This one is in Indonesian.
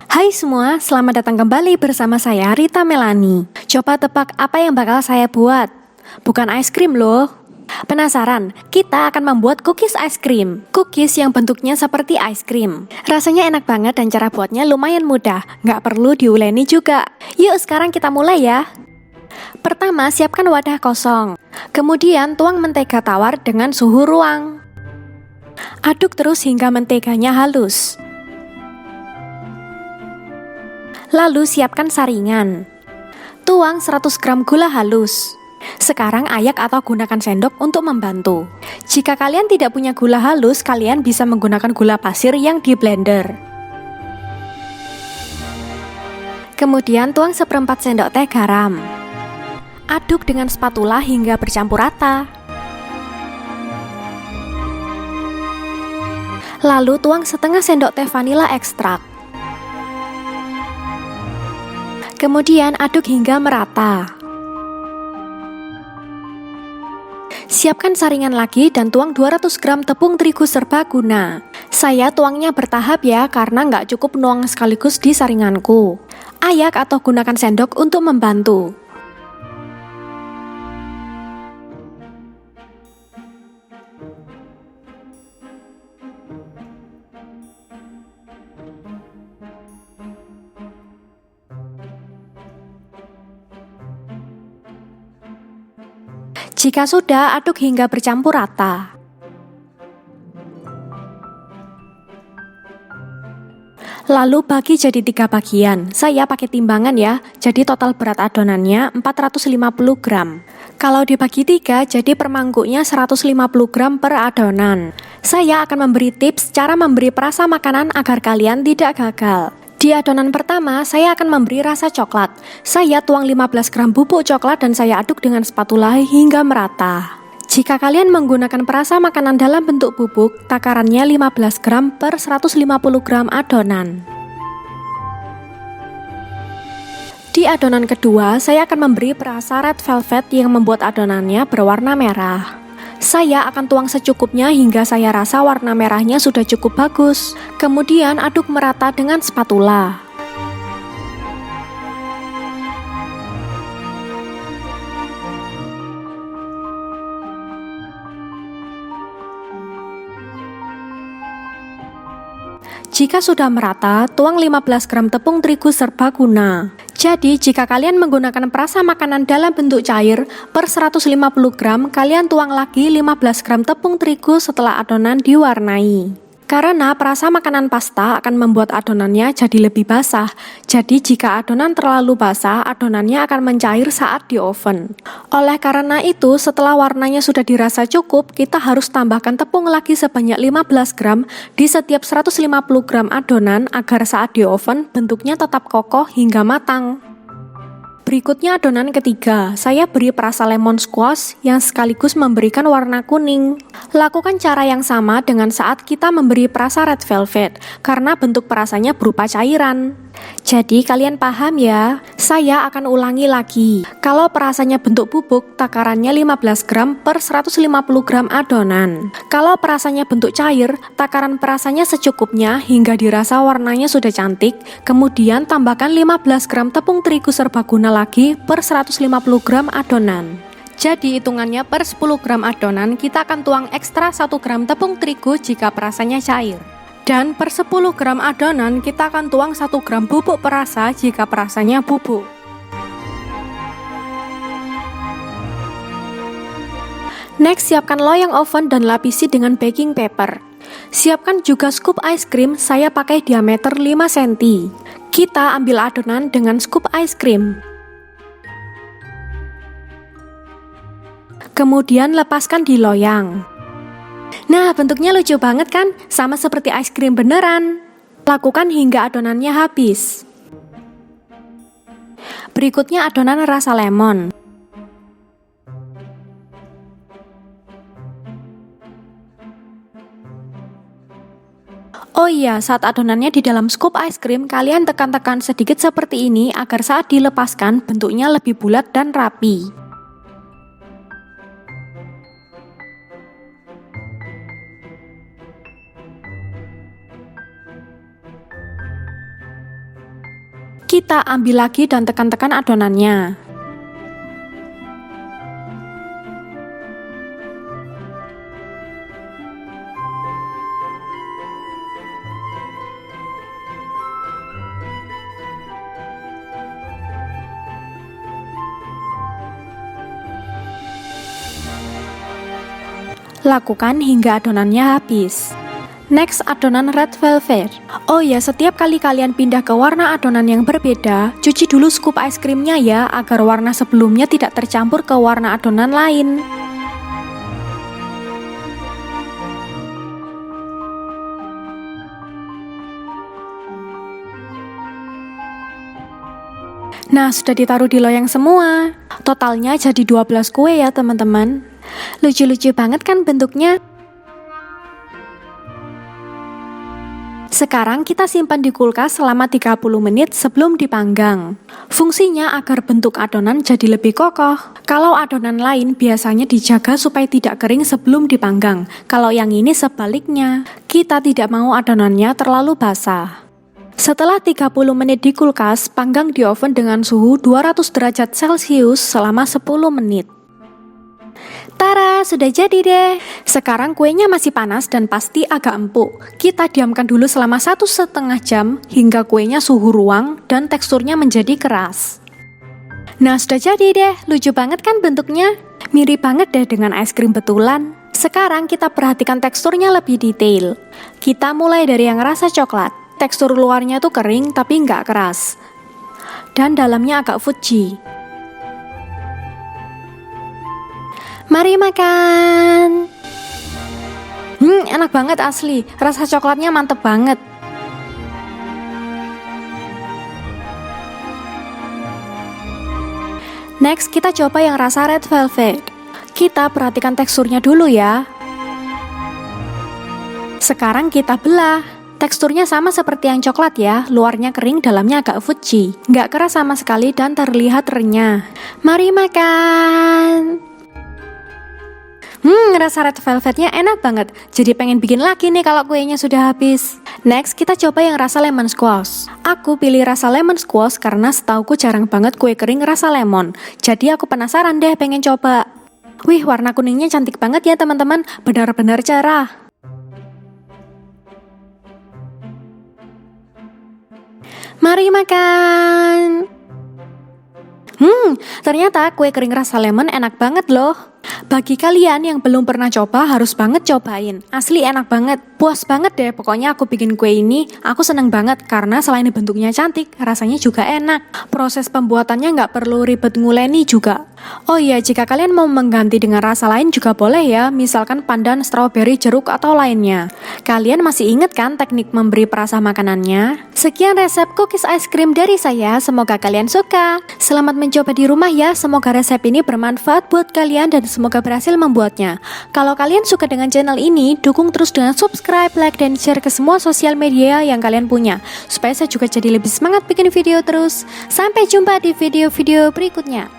Hai semua, selamat datang kembali bersama saya Rita Melani. Coba tebak apa yang bakal saya buat? Bukan es krim loh. Penasaran? Kita akan membuat cookies es krim. Cookies yang bentuknya seperti es krim. Rasanya enak banget dan cara buatnya lumayan mudah. Nggak perlu diuleni juga. Yuk sekarang kita mulai ya. Pertama, siapkan wadah kosong. Kemudian tuang mentega tawar dengan suhu ruang. Aduk terus hingga menteganya halus. Lalu siapkan saringan. Tuang 100 gram gula halus. Sekarang ayak atau gunakan sendok untuk membantu. Jika kalian tidak punya gula halus, kalian bisa menggunakan gula pasir yang di blender. Kemudian tuang 1/4 sendok teh garam. Aduk dengan spatula hingga bercampur rata. Lalu tuang setengah sendok teh vanila ekstrak. Kemudian aduk hingga merata. Siapkan saringan lagi dan tuang 200 gram tepung terigu serbaguna. Saya tuangnya bertahap ya, karena nggak cukup nuang sekaligus di saringanku. Ayak atau gunakan sendok untuk membantu. Jika sudah, aduk hingga bercampur rata. Lalu bagi jadi 3 bagian. Saya pakai timbangan ya, jadi total berat adonannya 450 gram. Kalau dibagi 3, jadi per mangkuknya 150 gram per adonan. Saya akan memberi tips cara memberi perasa makanan agar kalian tidak gagal. Di adonan pertama, saya akan memberi rasa coklat. Saya tuang 15 gram bubuk coklat dan saya aduk dengan spatula hingga merata. Jika kalian menggunakan perasa makanan dalam bentuk bubuk, takarannya 15 gram per 150 gram adonan. Di adonan kedua, saya akan memberi perasa red velvet yang membuat adonannya berwarna merah. Saya akan tuang secukupnya hingga saya rasa warna merahnya sudah cukup bagus. Kemudian aduk merata dengan spatula. Jika sudah merata, tuang 15 gram tepung terigu serbaguna. Jadi, jika kalian menggunakan perasa makanan dalam bentuk cair, per 150 gram, kalian tuang lagi 15 gram tepung terigu setelah adonan diwarnai. Karena perasa makanan pasta akan membuat adonannya jadi lebih basah. Jadi, jika adonan terlalu basah, adonannya akan mencair saat di oven. Oleh karena itu, setelah warnanya sudah dirasa cukup, kita harus tambahkan tepung lagi sebanyak 15 gram di setiap 150 gram adonan agar saat di oven bentuknya tetap kokoh hingga matang. Berikutnya adonan ketiga, saya beri perasa lemon squash yang sekaligus memberikan warna kuning. Lakukan cara yang sama dengan saat kita memberi perasa red velvet, karena bentuk perasanya berupa cairan. Jadi kalian paham ya? Saya akan ulangi lagi. Kalau perasanya bentuk bubuk, takarannya 15 gram per 150 gram adonan. Kalau perasanya bentuk cair, takaran perasanya secukupnya hingga dirasa warnanya sudah cantik. Kemudian tambahkan 15 gram tepung terigu serbaguna lagi per 150 gram adonan. Jadi hitungannya per 10 gram adonan kita akan tuang ekstra 1 gram tepung terigu jika perasanya cair. Dan per 10 gram adonan kita akan tuang 1 gram bubuk perasa jika perasanya bubuk. Next, siapkan loyang oven dan lapisi dengan baking paper. Siapkan juga scoop ice cream, saya pakai diameter 5 cm. Kita ambil adonan dengan scoop ice cream. Kemudian lepaskan di loyang. Nah, bentuknya lucu banget kan? Sama seperti es krim beneran. Lakukan hingga adonannya habis. Berikutnya adonan rasa lemon. Oh iya, saat adonannya di dalam scoop es krim, kalian tekan-tekan sedikit seperti ini agar saat dilepaskan bentuknya lebih bulat dan rapi. Kita ambil lagi dan tekan-tekan adonannya. Lakukan hingga adonannya habis. Next, adonan red velvet. Oh ya, setiap kali kalian pindah ke warna adonan yang berbeda, cuci dulu scoop es krimnya ya, agar warna sebelumnya tidak tercampur ke warna adonan lain. Nah, sudah ditaruh di loyang semua. Totalnya jadi 12 kue ya teman-teman. Lucu-lucu banget kan bentuknya? Sekarang kita simpan di kulkas selama 30 menit sebelum dipanggang. Fungsinya agar bentuk adonan jadi lebih kokoh. Kalau adonan lain biasanya dijaga supaya tidak kering sebelum dipanggang. Kalau yang ini sebaliknya, kita tidak mau adonannya terlalu basah. Setelah 30 menit di kulkas, panggang di oven dengan suhu 200 derajat Celcius selama 10 menit. Tara, sudah jadi deh. Sekarang kuenya masih panas dan pasti agak empuk. Kita diamkan dulu selama 1,5 jam hingga kuenya suhu ruang dan teksturnya menjadi keras. Nah, sudah jadi deh. Lucu banget kan bentuknya? Mirip banget deh dengan es krim betulan. Sekarang kita perhatikan teksturnya lebih detail. Kita mulai dari yang rasa coklat. Tekstur luarnya tuh kering tapi nggak keras. Dan dalamnya agak fudgy. Mari makan. Enak banget asli. Rasa coklatnya mantep banget. Next, kita coba yang rasa red velvet. Kita perhatikan teksturnya dulu ya. Sekarang kita belah. Teksturnya sama seperti yang coklat ya. Luarnya kering, dalamnya agak fudgy. Nggak keras sama sekali dan terlihat renyah. Mari makan. Rasa red velvetnya enak banget. Jadi pengen bikin lagi nih kalau kuenya sudah habis. Next, kita coba yang rasa lemon squash. Aku pilih rasa lemon squash karena setauku jarang banget kue kering rasa lemon. Jadi aku penasaran deh pengen coba. Wih, warna kuningnya cantik banget ya teman-teman. Benar-benar cerah. Mari makan. Ternyata kue kering rasa lemon enak banget loh. Bagi kalian yang belum pernah coba, harus banget cobain. Asli enak banget, puas banget deh. Pokoknya aku bikin kue ini, aku seneng banget karena selain bentuknya cantik, rasanya juga enak. Proses pembuatannya nggak perlu ribet nguleni juga. Oh iya, jika kalian mau mengganti dengan rasa lain juga boleh ya, misalkan pandan, strawberry, jeruk, atau lainnya. Kalian masih inget kan teknik memberi perasa makanannya? Sekian resep cookies ice cream dari saya, semoga kalian suka. Selamat mencoba di rumah ya, semoga resep ini bermanfaat buat kalian dan semoga berhasil membuatnya. Kalau kalian suka dengan channel ini, dukung terus dengan subscribe, like, dan share ke semua sosial media yang kalian punya, supaya saya juga jadi lebih semangat bikin video terus. Sampai jumpa di video-video berikutnya.